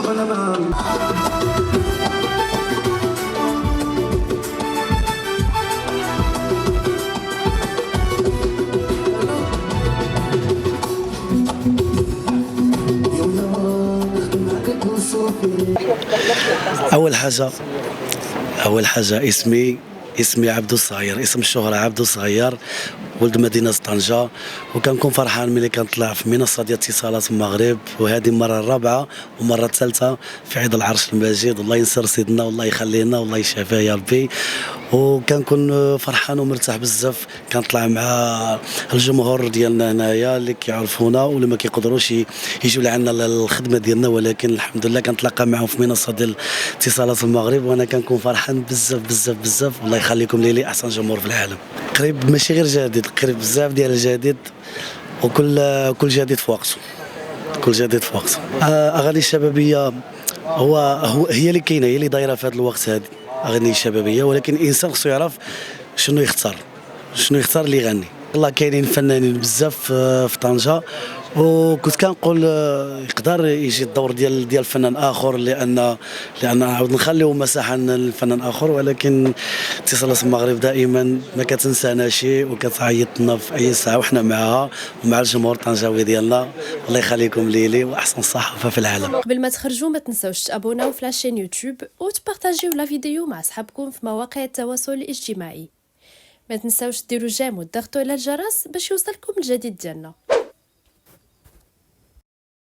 أول حاجة اسمي عبدو الصغير، اسم الشهرة عبدو الصغير، ولد مدينة طنجة. وكنكون فرحان ملي كنطلع في منصة ديال اتصالات المغرب، وهذه المرة الرابعة ومرة الثالثة في عيد العرش المجيد. الله ينصر سيدنا والله يخليه لنا والله يشافيه يا ربي. وكنكون فرحان ومرتاح بزاف، كنطلع مع الجمهور ديالنا هنايا اللي كيعرفونا واللي ما كيقدروش يجيو لعنا للخدمه ديالنا، ولكن الحمد لله كنتلاقى معهم في منصه ديال اتصالات المغرب، وانا كنكون فرحان بزاف بزاف بزاف. الله يخليكم لي احسن جمهور في العالم. قريب ماشي غير جديد، قريب بزاف ديال الجديد، وكل جديد في وقته، كل جديد في وقته. اغاني الشبابيه هي اللي كاينه، هي اللي دايره في هذا الوقت هذه، اغاني شبابيه. ولكن الانسان خصو يعرف شنو يختار اللي يغني. والله كاينين فنانين بزاف في طنجه، وكنت كنقول يقدر يجي الدور ديال فنان اخر، لان نعاود نخليو مساحه للفنان اخر. ولكن اتصالات المغرب دائما ما كتنسانا شيء وكتعيط لنا في اي ساعه، وحنا معها ومع الجمهور الطنجاوي ديالنا. الله يخليكم ليلي واحسن الصحافه في العالم. قبل ما تخرجوا ما تنساوش تابوناو في لاشين يوتيوب وتبارطاجيو لا فيديو مع صحابكم في مواقع التواصل الاجتماعي. ما تنساوش ديروا جيم وتضغطوا على الجرس باش يوصلكم الجديد ديالنا.